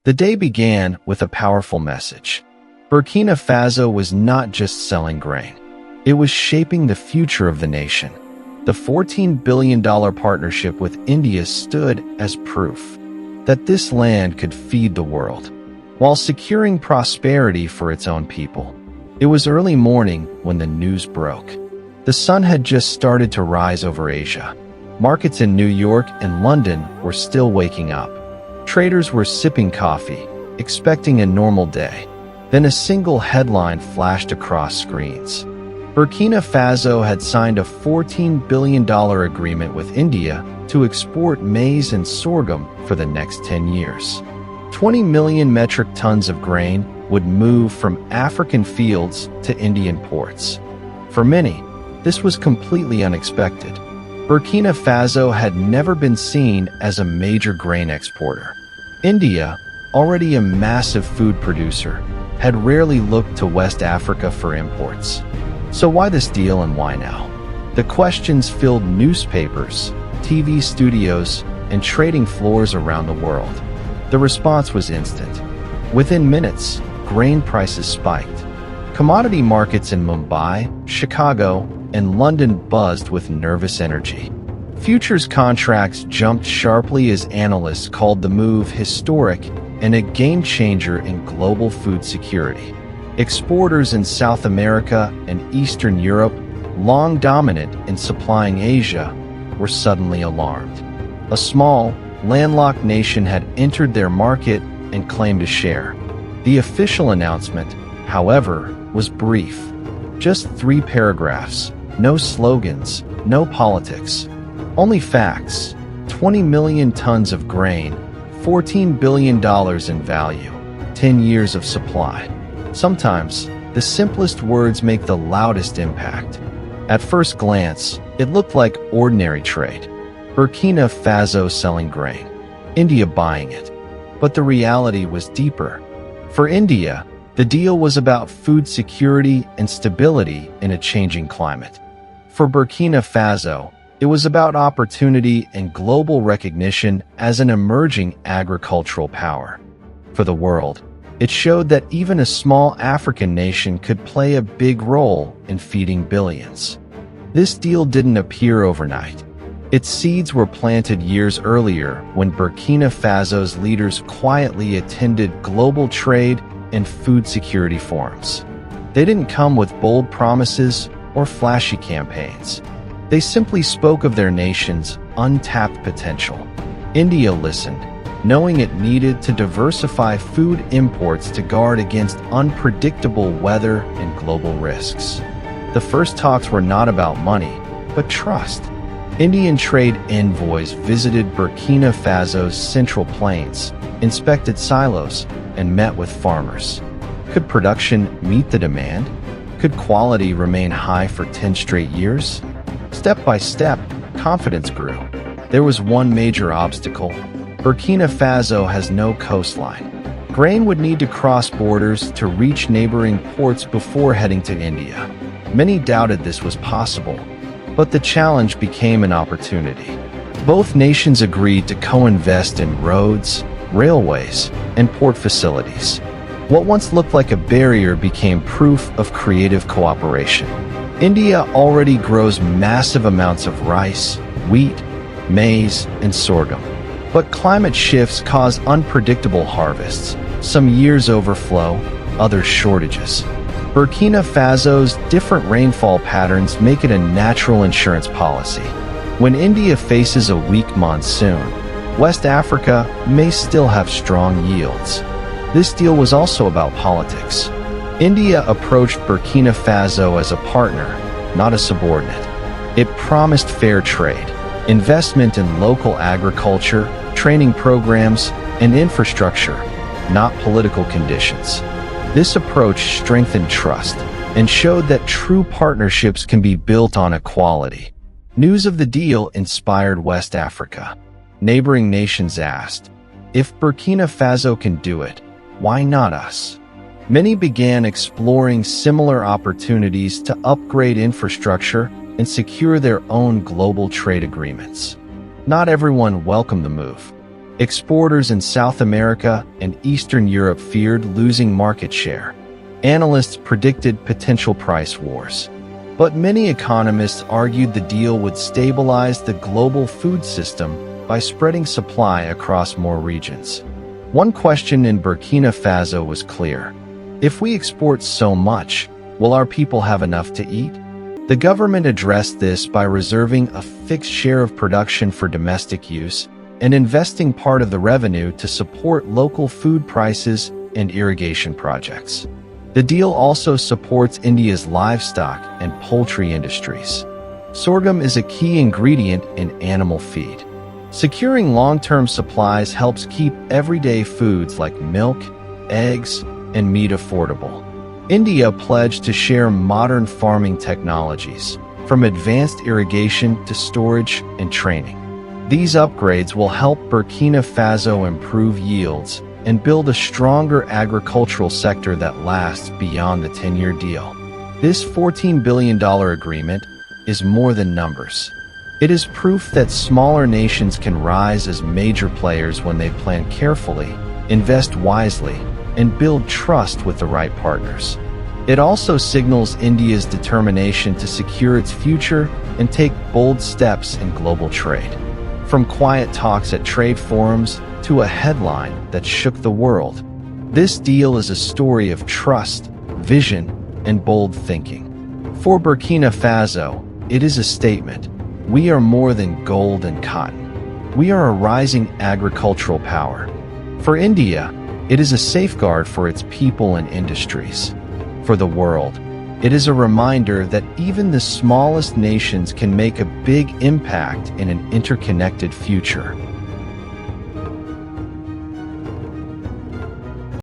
The day began with a powerful message. Burkina Faso was not just selling grain. It was shaping the future of the nation. The $14 billion partnership with India stood as proof that this land could feed the world, while securing prosperity for its own people. It was early morning when the news broke. The sun had just started to rise over Asia. Markets in New York and London were still waking up. Traders were sipping coffee, expecting a normal day. Then a single headline flashed across screens. Burkina Faso had signed a $14 billion agreement with India to export maize and sorghum for the next 10 years. 20 million metric tons of grain would move from African fields to Indian ports. For many, this was completely unexpected. Burkina Faso had never been seen as a major grain exporter. India, already a massive food producer, had rarely looked to West Africa for imports. So why this deal and why now? The questions filled newspapers, TV studios, and trading floors around the world. The response was instant. Within minutes, grain prices spiked. Commodity markets in Mumbai, Chicago, and London buzzed with nervous energy. Futures contracts jumped sharply as analysts called the move historic and a game-changer in global food security. Exporters in South America and Eastern Europe, long dominant in supplying Asia, were suddenly alarmed. A small, landlocked nation had entered their market and claimed a share. The official announcement, however, was brief. Just 3 paragraphs, no slogans, no politics. Only facts: 20 million tons of grain, $14 billion in value, 10 years of supply. Sometimes, the simplest words make the loudest impact. At first glance, it looked like ordinary trade. Burkina Faso selling grain, India buying it. But the reality was deeper. For India, the deal was about food security and stability in a changing climate. For Burkina Faso, it was about opportunity and global recognition as an emerging agricultural power. For the world, it showed that even a small African nation could play a big role in feeding billions. This deal didn't appear overnight. Its seeds were planted years earlier when Burkina Faso's leaders quietly attended global trade and food security forums. They didn't come with bold promises or flashy campaigns. They simply spoke of their nation's untapped potential. India listened, knowing it needed to diversify food imports to guard against unpredictable weather and global risks. The first talks were not about money, but trust. Indian trade envoys visited Burkina Faso's central plains, inspected silos, and met with farmers. Could production meet the demand? Could quality remain high for 10 straight years? Step by step, confidence grew. There was one major obstacle. Burkina Faso has no coastline. Grain would need to cross borders to reach neighboring ports before heading to India. Many doubted this was possible, but the challenge became an opportunity. Both nations agreed to co-invest in roads, railways, and port facilities. What once looked like a barrier became proof of creative cooperation. India already grows massive amounts of rice, wheat, maize, and sorghum. But climate shifts cause unpredictable harvests, some years overflow, others shortages. Burkina Faso's different rainfall patterns make it a natural insurance policy. When India faces a weak monsoon, West Africa may still have strong yields. This deal was also about politics. India approached Burkina Faso as a partner, not a subordinate. It promised fair trade, investment in local agriculture, training programs, and infrastructure, not political conditions. This approach strengthened trust and showed that true partnerships can be built on equality. News of the deal inspired West Africa. Neighboring nations asked, if Burkina Faso can do it, why not us? Many began exploring similar opportunities to upgrade infrastructure and secure their own global trade agreements. Not everyone welcomed the move. Exporters in South America and Eastern Europe feared losing market share. Analysts predicted potential price wars. But many economists argued the deal would stabilize the global food system by spreading supply across more regions. One question in Burkina Faso was clear. If we export so much, will our people have enough to eat? The government addressed this by reserving a fixed share of production for domestic use and investing part of the revenue to support local food prices and irrigation projects. The deal also supports India's livestock and poultry industries. Sorghum is a key ingredient in animal feed. Securing long-term supplies helps keep everyday foods like milk, eggs, and meat affordable. India pledged to share modern farming technologies, from advanced irrigation to storage and training. These upgrades will help Burkina Faso improve yields and build a stronger agricultural sector that lasts beyond the 10-year deal. This $14 billion agreement is more than numbers. It is proof that smaller nations can rise as major players when they plan carefully, invest wisely, and build trust with the right partners. It also signals India's determination to secure its future and take bold steps in global trade. From quiet talks at trade forums to a headline that shook the world, this deal is a story of trust, vision, and bold thinking. For Burkina Faso, it is a statement. We are more than gold and cotton. We are a rising agricultural power. For India, it is a safeguard for its people and industries. For the world, it is a reminder that even the smallest nations can make a big impact in an interconnected future.